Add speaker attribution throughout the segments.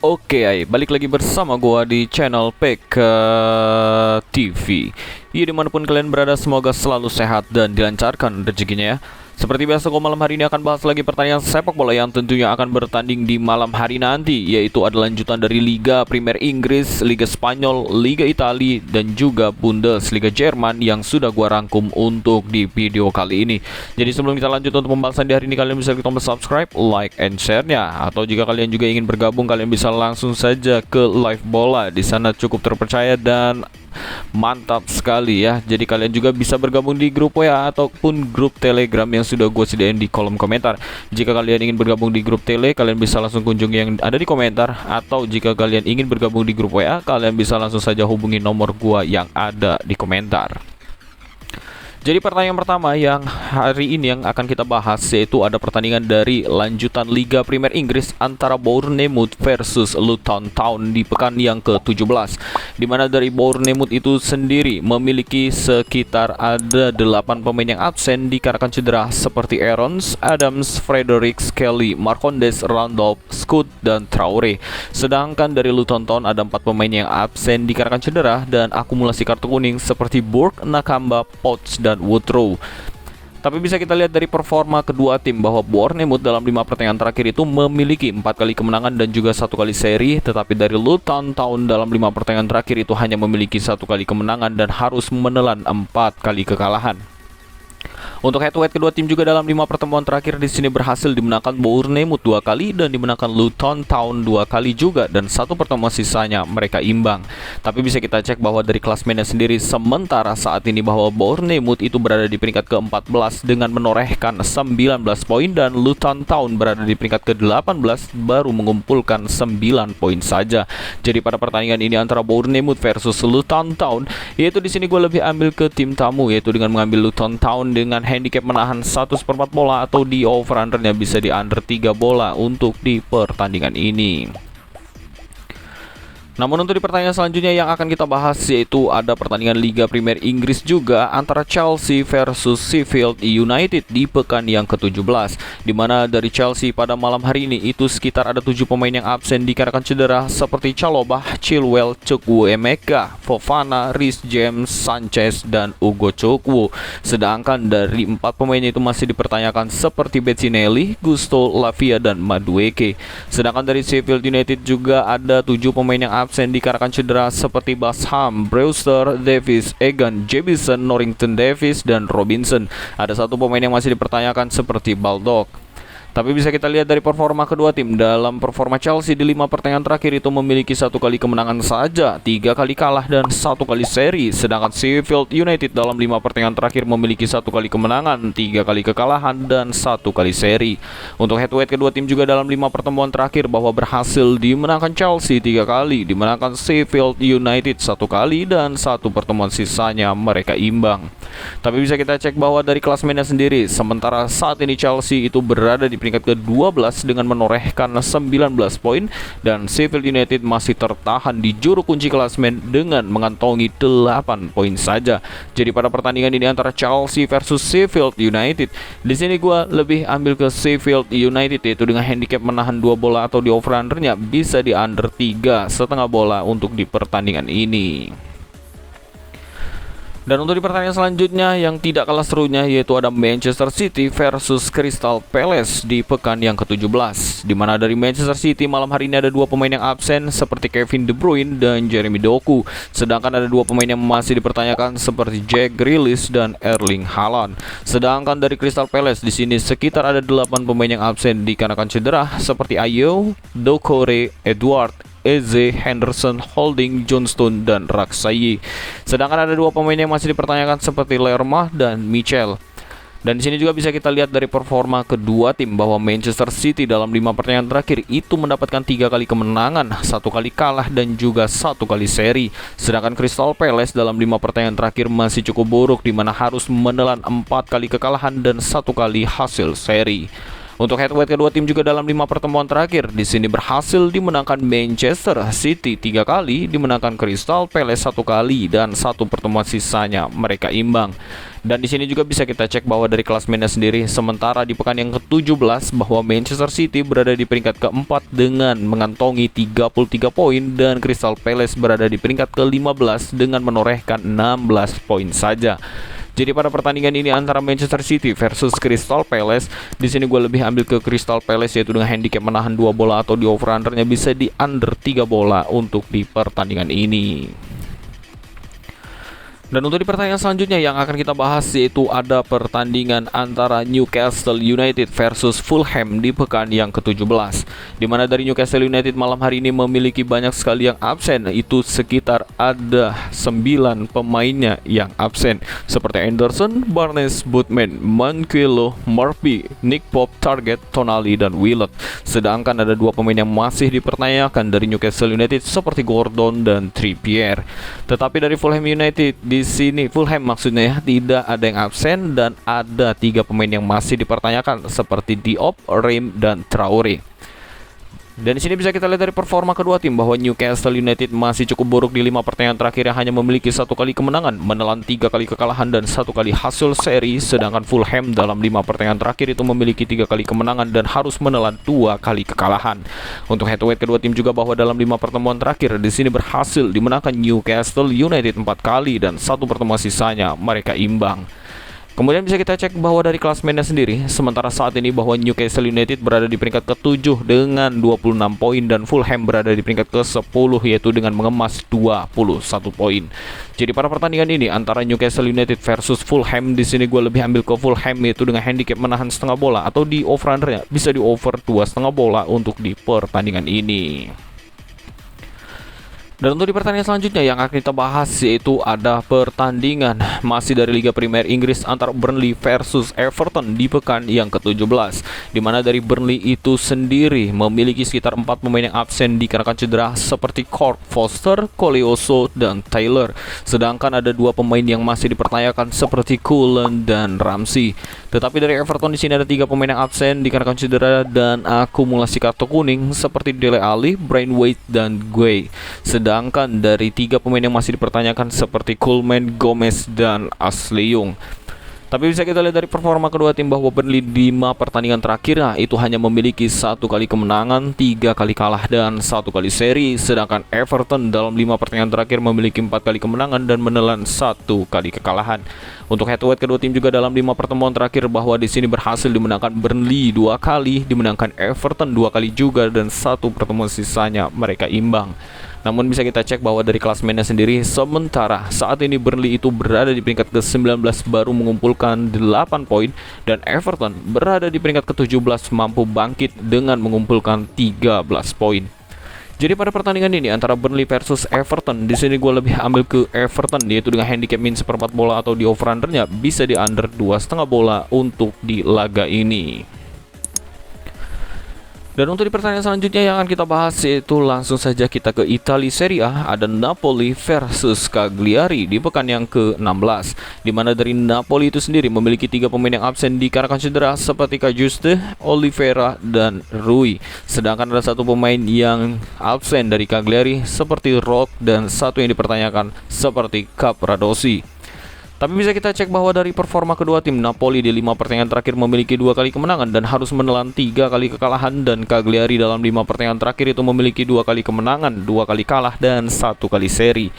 Speaker 1: Oke, balik lagi bersama gua di channel PK TV. Ya, dimanapun kalian berada, semoga selalu sehat dan dilancarkan rezekinya ya. Seperti biasa, gua malam hari ini akan bahas lagi pertandingan sepak bola yang tentunya akan bertanding di malam hari nanti, yaitu adalah lanjutan dari Liga Premier Inggris, Liga Spanyol, Liga Italia, dan juga Bundesliga Jerman yang sudah gua rangkum untuk di video kali ini. Jadi sebelum kita lanjut untuk pembahasan di hari ini, kalian bisa klik tombol subscribe, like, and share-nya. Atau jika kalian juga ingin bergabung, kalian bisa langsung saja ke Live Bola. Di sana cukup terpercaya dan mantap sekali ya. Jadi kalian juga bisa bergabung di grup WA ataupun grup Telegram yang sudah gue sediain di kolom komentar. Jika kalian ingin bergabung di grup Tele, kalian bisa langsung kunjungi yang ada di komentar. Atau jika kalian ingin bergabung di grup WA, kalian bisa langsung saja hubungi nomor gua yang ada di komentar. Jadi pertandingan pertama yang hari ini yang akan kita bahas yaitu ada pertandingan dari lanjutan Liga Premier Inggris antara Bournemouth versus Luton Town di pekan yang ke-17. Dimana dari Bournemouth itu sendiri memiliki sekitar ada 8 pemain yang absen dikarenakan cedera seperti Aarons, Adams, Fredericks, Kelly, Marcondes, Randolph, Scoot, dan Traore. Sedangkan dari Luton Town ada 4 pemain yang absen dikarenakan cedera dan akumulasi kartu kuning seperti Burke, Nakamba, Potts, dan Woodrow. Tapi bisa kita lihat dari performa kedua tim bahwa Bournemouth dalam 5 pertandingan terakhir itu memiliki 4 kali kemenangan dan juga 1 kali seri. Tetapi dari Luton Town dalam 5 pertandingan terakhir itu hanya memiliki 1 kali kemenangan dan harus menelan 4 kali kekalahan. Untuk head-to-head kedua tim juga dalam 5 pertemuan terakhir di sini berhasil dimenangkan Bournemouth 2 kali dan dimenangkan Luton Town 2 kali juga, dan 1 pertemuan sisanya mereka imbang. Tapi bisa kita cek bahwa dari klasmennya sendiri sementara saat ini bahwa Bournemouth itu berada di peringkat ke-14 dengan menorehkan 19 poin dan Luton Town berada di peringkat ke-18 baru mengumpulkan 9 poin saja. Jadi pada pertandingan ini antara Bournemouth versus Luton Town, yaitu di sini gue lebih ambil ke tim tamu, yaitu dengan mengambil Luton Town dengan handicap menahan 1/4 bola atau di over undernya bisa di under 3 bola untuk di pertandingan ini. Namun untuk di pertandingan selanjutnya yang akan kita bahas yaitu ada pertandingan Liga Premier Inggris juga antara Chelsea versus Sheffield United di pekan yang ke-17. Dimana dari Chelsea pada malam hari ini itu sekitar ada 7 pemain yang absen dikarenakan cedera seperti Chalobah, Chilwell, Chukwuemeka, Fofana, Reece James, Sanchez, dan Ugo Chukwu. Sedangkan dari 4 pemain itu masih dipertanyakan seperti Bettinelli, Gusto, Lavia, dan Madueke. Sedangkan dari Sheffield United juga ada 7 pemain yang absen dikarenakan cedera seperti Basham, Brewster, Davis, Egan, Jebison, Norrington Davis, dan Robinson. Ada 1 pemain yang masih dipertanyakan seperti Baldock. Tapi bisa kita lihat dari performa kedua tim. Dalam performa Chelsea di 5 pertandingan terakhir itu memiliki 1 kali kemenangan saja, 3 kali kalah, dan 1 kali seri. Sedangkan Sheffield United dalam 5 pertandingan terakhir memiliki 1 kali kemenangan, 3 kali kekalahan, dan 1 kali seri. Untuk head-to-head kedua tim juga dalam 5 pertemuan terakhir bahwa berhasil dimenangkan Chelsea 3 kali, dimenangkan Sheffield United 1 kali, dan 1 pertemuan sisanya mereka imbang. Tapi bisa kita cek bahwa dari klasmennya sendiri, sementara saat ini Chelsea itu berada di peringkat ke-12 dengan menorehkan 19 poin dan Sheffield United masih tertahan di juru kunci klasmen dengan mengantongi 8 poin saja. Jadi pada pertandingan ini antara Chelsea versus Sheffield United, di sini gua lebih ambil ke Sheffield United, yaitu dengan handicap menahan 2 bola atau di over undernya bisa di under 3,5 bola untuk di pertandingan ini. Dan untuk di pertandingan selanjutnya yang tidak kalah serunya yaitu ada Manchester City versus Crystal Palace di pekan yang ke-17. Dimana dari Manchester City malam hari ini ada 2 pemain yang absen seperti Kevin De Bruyne dan Jeremy Doku. Sedangkan ada 2 pemain yang masih dipertanyakan seperti Jack Grealish dan Erling Haaland. Sedangkan dari Crystal Palace di sini sekitar ada 8 pemain yang absen dikarenakan cedera seperti Ayew, Doucouré, Edouard, Eze, Henderson, Holding, Johnston, dan Raksayi. Sedangkan ada 2 pemain yang masih dipertanyakan seperti Lerma dan Michel. Dan di sini juga bisa kita lihat dari performa kedua tim bahwa Manchester City dalam 5 pertandingan terakhir itu mendapatkan 3 kali kemenangan, 1 kali kalah, dan juga 1 kali seri. Sedangkan Crystal Palace dalam 5 pertandingan terakhir masih cukup buruk, di mana harus menelan 4 kali kekalahan dan 1 kali hasil seri. Untuk head to head kedua tim juga dalam 5 pertemuan terakhir, di sini berhasil dimenangkan Manchester City 3 kali, dimenangkan Crystal Palace 1 kali, dan 1 pertemuan sisanya mereka imbang. Dan di sini juga bisa kita cek bahwa dari klasemennya sendiri, sementara di pekan yang ke-17 bahwa Manchester City berada di peringkat keempat dengan mengantongi 33 poin dan Crystal Palace berada di peringkat ke-15 dengan menorehkan 16 poin saja. Jadi pada pertandingan ini antara Manchester City versus Crystal Palace, di sini gue lebih ambil ke Crystal Palace, yaitu dengan handicap menahan 2 bola atau di over undernya bisa di under 3 bola untuk di pertandingan ini. Dan untuk di pertandingan selanjutnya yang akan kita bahas, yaitu ada pertandingan antara Newcastle United versus Fulham di pekan yang ke-17, di mana dari Newcastle United malam hari ini memiliki banyak sekali yang absen, itu sekitar ada 9 pemainnya yang absen, seperti Anderson, Barnes, Bootman, Manquillo, Murphy, Nick Pope, Target, Tonali, dan Willot. Sedangkan ada 2 pemain yang masih dipertanyakan dari Newcastle United seperti Gordon dan Trippier. Tetapi dari Fulham United, di sini Fulham maksudnya ya, tidak ada yang absen dan ada 3 pemain yang masih dipertanyakan seperti Diop, Ream, dan Traore. Dan di sini bisa kita lihat dari performa kedua tim bahwa Newcastle United masih cukup buruk di 5 pertandingan terakhir yang hanya memiliki 1 kali kemenangan, menelan 3 kali kekalahan dan 1 kali hasil seri. Sedangkan Fulham dalam 5 pertandingan terakhir itu memiliki 3 kali kemenangan dan harus menelan 2 kali kekalahan. Untuk head to head kedua tim juga bahwa dalam 5 pertemuan terakhir di sini berhasil dimenangkan Newcastle United 4 kali dan 1 pertemuan sisanya mereka imbang. Kemudian bisa kita cek bahwa dari klasemennya sendiri, sementara saat ini bahwa Newcastle United berada di peringkat ke-7 dengan 26 poin dan Fulham berada di peringkat ke-10 yaitu dengan mengemas 21 poin. Jadi pada pertandingan ini antara Newcastle United versus Fulham, di sini gue lebih ambil ke Fulham yaitu dengan handicap menahan setengah bola atau di over undernya bisa di over 2,5 bola untuk di pertandingan ini. Dan untuk di pertandingan selanjutnya yang akan kita bahas, yaitu ada pertandingan masih dari Liga Premier Inggris antara Burnley versus Everton di pekan yang ke-17, di mana dari Burnley itu sendiri memiliki sekitar 4 pemain yang absen dikarenakan cedera seperti Cork, Foster, Koleoso, dan Taylor. Sedangkan ada 2 pemain yang masih dipertanyakan seperti Cullen dan Ramsey. Tetapi dari Everton di sini ada 3 pemain yang absen dikarenakan cedera dan akumulasi kartu kuning seperti Dele Alli, Braithwaite, dan Gueye. Sedangkan dari 3 pemain yang masih dipertanyakan seperti Coleman, Gomez, dan Ashley Young. Tapi bisa kita lihat dari performa kedua tim bahwa Burnley 5 pertandingan terakhir itu hanya memiliki 1 kali kemenangan, 3 kali kalah, dan 1 kali seri. Sedangkan Everton dalam 5 pertandingan terakhir memiliki 4 kali kemenangan dan menelan 1 kali kekalahan. Untuk head to head kedua tim juga dalam 5 pertemuan terakhir bahwa di sini berhasil dimenangkan Burnley 2 kali, dimenangkan Everton 2 kali juga, dan 1 pertemuan sisanya mereka imbang. Namun bisa kita cek bahwa dari klasemennya sendiri, sementara saat ini Burnley itu berada di peringkat ke-19 baru mengumpulkan 8 poin dan Everton berada di peringkat ke-17 mampu bangkit dengan mengumpulkan 13 poin. Jadi pada pertandingan ini antara Burnley versus Everton, di sini gue lebih ambil ke Everton yaitu dengan handicap min 1/4 bola atau di over undernya bisa di under 2,5 bola untuk di laga ini. Dan untuk di pertandingan selanjutnya yang akan kita bahas, yaitu langsung saja kita ke Italia Serie A. Ada Napoli versus Cagliari di pekan yang ke-16, di mana dari Napoli itu sendiri memiliki 3 pemain yang absen dikarenakan cedera seperti Cajuste, Oliveira, dan Rui. Sedangkan ada 1 pemain yang absen dari Cagliari seperti Rock dan 1 yang dipertanyakan seperti Capradossi. Tapi bisa kita cek bahwa dari performa kedua tim, Napoli di 5 pertandingan terakhir memiliki 2 kali kemenangan dan harus menelan 3 kali kekalahan, dan Cagliari dalam 5 pertandingan terakhir itu memiliki 2 kali kemenangan, 2 kali kalah, dan 1 kali seri.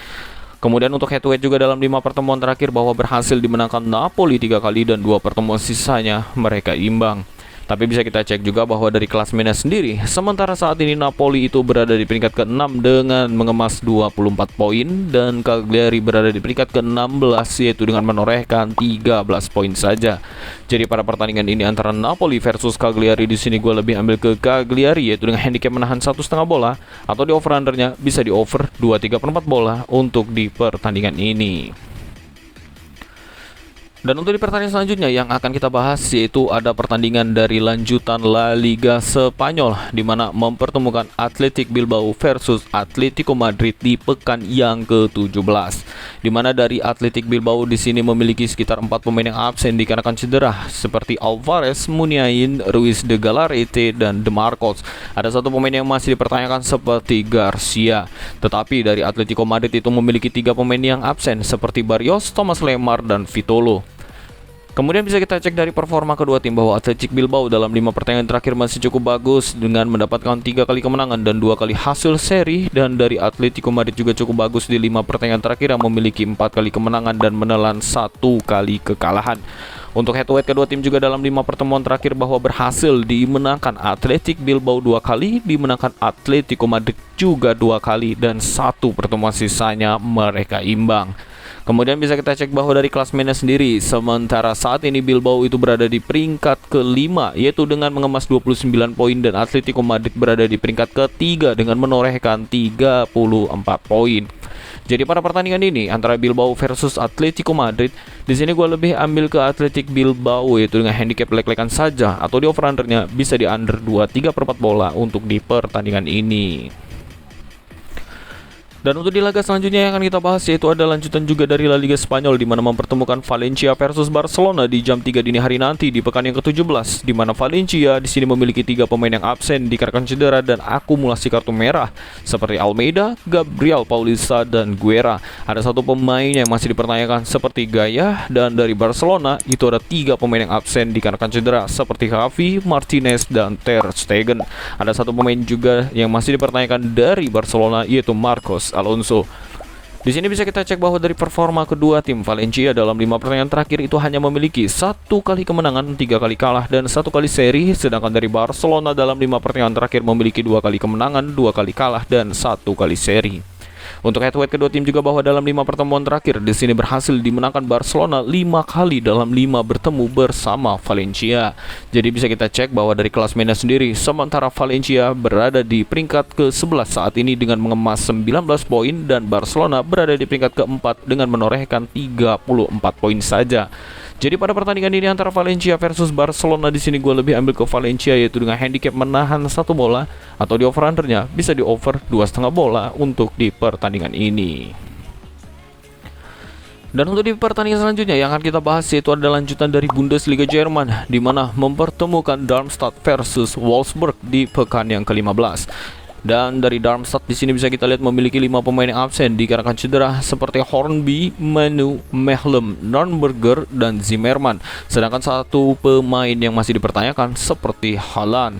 Speaker 1: Kemudian untuk head to head juga dalam 5 pertemuan terakhir bahwa berhasil dimenangkan Napoli 3 kali dan 2 pertemuan sisanya mereka imbang. Tapi bisa kita cek juga bahwa dari klasemennya sendiri, sementara saat ini Napoli itu berada di peringkat ke-6 dengan mengemas 24 poin dan Cagliari berada di peringkat ke-16 yaitu dengan menorehkan 13 poin saja. Jadi pada pertandingan ini antara Napoli versus Cagliari, di sini gue lebih ambil ke Cagliari yaitu dengan handicap menahan 1,5 bola atau di over undernya bisa di over 2,3/4 bola untuk di pertandingan ini. Dan untuk di pertandingan selanjutnya yang akan kita bahas yaitu ada pertandingan dari lanjutan La Liga Spanyol di mana mempertemukan Athletic Bilbao versus Atletico Madrid di pekan yang ke-17. Di mana dari Athletic Bilbao di sini memiliki sekitar 4 pemain yang absen dikarenakan cedera seperti Alvarez, Muniain, Ruiz de Galarrete dan De Marcos. Ada satu pemain yang masih dipertanyakan seperti Garcia. Tetapi dari Atletico Madrid itu memiliki 3 pemain yang absen seperti Barrios, Thomas Lemar dan Vitolo. Kemudian bisa kita cek dari performa kedua tim bahwa Athletic Bilbao dalam 5 pertandingan terakhir masih cukup bagus dengan mendapatkan 3 kali kemenangan dan 2 kali hasil seri, dan dari Atletico Madrid juga cukup bagus di 5 pertandingan terakhir yang memiliki 4 kali kemenangan dan menelan 1 kali kekalahan. Untuk head to head kedua tim juga dalam 5 pertemuan terakhir bahwa berhasil dimenangkan Athletic Bilbao 2 kali, dimenangkan Atletico Madrid juga 2 kali, dan 1 pertemuan sisanya mereka imbang. Kemudian bisa kita cek bahwa dari klasemennya sendiri, sementara saat ini Bilbao itu berada di peringkat ke-5 yaitu dengan mengemas 29 poin, dan Atletico Madrid berada di peringkat ke-3 dengan menorehkan 34 poin. Jadi pada pertandingan ini antara Bilbao versus Atletico Madrid, di sini gue lebih ambil ke Athletic Bilbao yaitu dengan handicap lek-lekan saja, atau di over-undernya bisa di under 2/3/4 bola untuk di pertandingan ini. Dan untuk di laga selanjutnya yang akan kita bahas yaitu ada lanjutan juga dari La Liga Spanyol di mana mempertemukan Valencia versus Barcelona di jam 3 dini hari nanti di pekan yang ke-17, di mana Valencia di sini memiliki 3 pemain yang absen dikarenakan cedera dan akumulasi kartu merah seperti Almeida, Gabriel Paulista dan Guerra. Ada satu pemain yang masih dipertanyakan seperti Gaya, dan dari Barcelona itu ada 3 pemain yang absen dikarenakan cedera seperti Javi, Martinez dan Ter Stegen. Ada satu pemain juga yang masih dipertanyakan dari Barcelona yaitu Marcos Alonso. Di sini bisa kita cek bahwa dari performa kedua tim, Valencia dalam 5 pertandingan terakhir itu hanya memiliki 1 kali kemenangan, 3 kali kalah dan 1 kali seri, sedangkan dari Barcelona dalam 5 pertandingan terakhir memiliki 2 kali kemenangan, 2 kali kalah dan 1 kali seri. Untuk head to head kedua tim juga bahwa dalam 5 pertemuan terakhir di sini berhasil dimenangkan Barcelona 5 kali dalam 5 bertemu bersama Valencia. Jadi bisa kita cek bahwa dari klasemennya sendiri, sementara Valencia berada di peringkat ke-11 saat ini dengan mengemas 19 poin, dan Barcelona berada di peringkat ke-4 dengan menorehkan 34 poin saja. Jadi pada pertandingan ini antara Valencia versus Barcelona, di sini gue lebih ambil ke Valencia yaitu dengan handicap menahan 1 bola, atau di over-undernya bisa di over 2,5 bola untuk di pertandingan ini. Dan untuk di pertandingan selanjutnya yang akan kita bahas yaitu ada lanjutan dari Bundesliga Jerman di mana mempertemukan Darmstadt versus Wolfsburg di pekan yang ke-15. Dan dari Darmstadt di sini bisa kita lihat memiliki 5 pemain yang absen dikarenakan cedera seperti Hornby, Manu, Mechlem, Nürnberger dan Zimmermann. Sedangkan 1 pemain yang masih dipertanyakan seperti Haaland.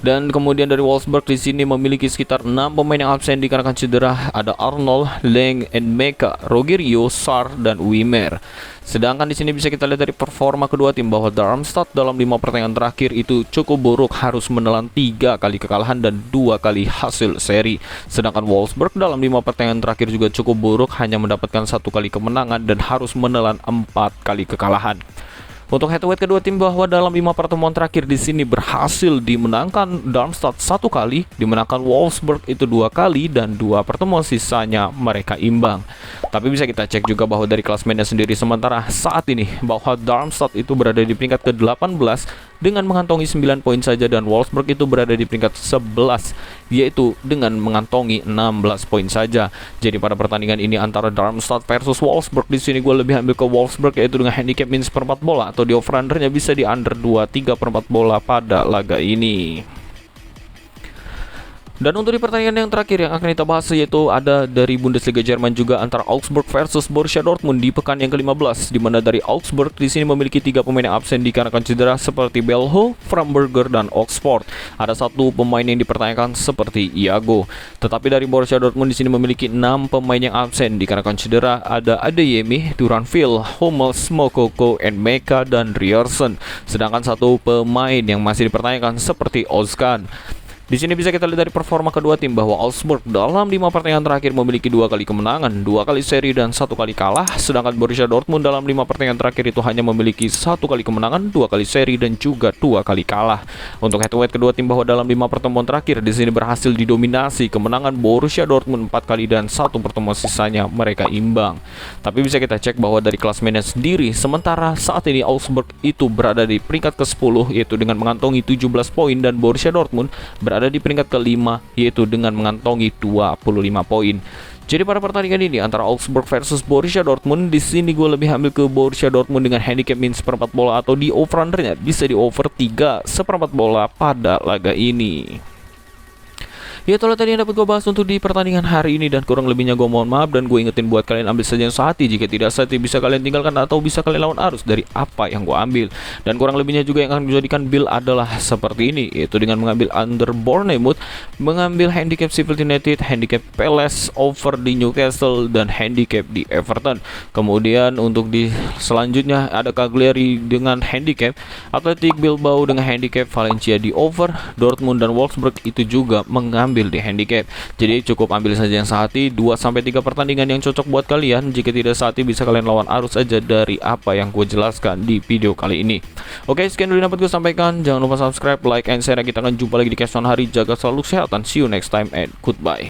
Speaker 1: Dan kemudian dari Wolfsburg di sini memiliki sekitar 6 pemain yang absen dikarenakan cedera. Ada Arnold, Leng, Meka, Rogerio, Sar dan Wimmer. Sedangkan di sini bisa kita lihat dari performa kedua tim bahwa Darmstadt dalam 5 pertandingan terakhir itu cukup buruk, harus menelan 3 kali kekalahan dan 2 kali hasil seri. Sedangkan Wolfsburg dalam 5 pertandingan terakhir juga cukup buruk, hanya mendapatkan 1 kali kemenangan dan harus menelan 4 kali kekalahan. Untuk head to head kedua tim bahwa dalam 5 pertemuan terakhir di sini berhasil dimenangkan Darmstadt 1 kali, dimenangkan Wolfsburg itu 2 kali, dan 2 pertemuan sisanya mereka imbang. Tapi bisa kita cek juga bahwa dari klasemennya sendiri, sementara saat ini bahwa Darmstadt itu berada di peringkat ke-18 dengan mengantongi 9 poin saja, dan Wolfsburg itu berada di peringkat 11 yaitu dengan mengantongi 16 poin saja. Jadi pada pertandingan ini antara Darmstadt versus Wolfsburg, di sini gue lebih ambil ke Wolfsburg yaitu dengan handicap min 1/4 bola, atau di over-undernya bisa di under 2/3/4 bola pada laga ini. Dan untuk di pertandingan yang terakhir yang akan kita bahas yaitu ada dari Bundesliga Jerman juga antara Augsburg versus Borussia Dortmund di pekan yang ke-15, di mana dari Augsburg di sini memiliki 3 pemain yang absen dikarenakan cedera seperti Belho, Framberger dan Oxford. Ada 1 pemain yang dipertanyakan seperti Iago. Tetapi dari Borussia Dortmund di sini memiliki 6 pemain yang absen dikarenakan cedera. Ada Adeyemi, Duranville, Hummels, Mokoko, Meka dan Riersen. Sedangkan 1 pemain yang masih dipertanyakan seperti Ozkan. Di sini bisa kita lihat dari performa kedua tim bahwa Augsburg dalam 5 pertandingan terakhir memiliki 2 kali kemenangan, 2 kali seri dan 1 kali kalah, sedangkan Borussia Dortmund dalam 5 pertandingan terakhir itu hanya memiliki 1 kali kemenangan, 2 kali seri dan juga 2 kali kalah. Untuk head to head kedua tim bahwa dalam 5 pertemuan terakhir di sini berhasil didominasi kemenangan Borussia Dortmund 4 kali dan 1 pertemuan sisanya mereka imbang. Tapi bisa kita cek bahwa dari klasemennya sendiri, sementara saat ini Augsburg itu berada di peringkat ke-10 yaitu dengan mengantongi 17 poin dan Borussia Dortmund berada di peringkat ke-5 yaitu dengan mengantongi 25 poin. Jadi pada pertandingan ini antara Augsburg versus Borussia Dortmund, di sini gue lebih ambil ke Borussia Dortmund dengan handicap min seperempat bola atau di over undernya bisa di over 3 seperempat bola pada laga ini. Ya itulah tadi yang dapat gue bahas untuk di pertandingan hari ini, dan kurang lebihnya gue mohon maaf, dan gue ingetin buat kalian ambil saja yang sehati. Jika tidak sehati bisa kalian tinggalkan atau bisa kalian lawan arus dari apa yang gue ambil. Dan kurang lebihnya juga yang akan dijadikan build adalah seperti ini, yaitu dengan mengambil under Bournemouth, mengambil handicap Sheffield United, handicap Palace over di Newcastle, dan handicap di Everton. Kemudian untuk di selanjutnya ada Cagliari dengan handicap, Athletic Bilbao dengan handicap, Valencia di over, Dortmund dan Wolfsburg itu juga mengambil di handicap. Jadi cukup ambil saja yang sehati, 2-3 pertandingan yang cocok buat kalian. Jika tidak sehati bisa kalian lawan arus aja dari apa yang gue jelaskan di video kali ini. Oke, sekian dulu yang dapat gue sampaikan. Jangan lupa subscribe, like, and share. Kita akan jumpa lagi di caption hari. Jaga selalu kesehatan. See you next time and goodbye.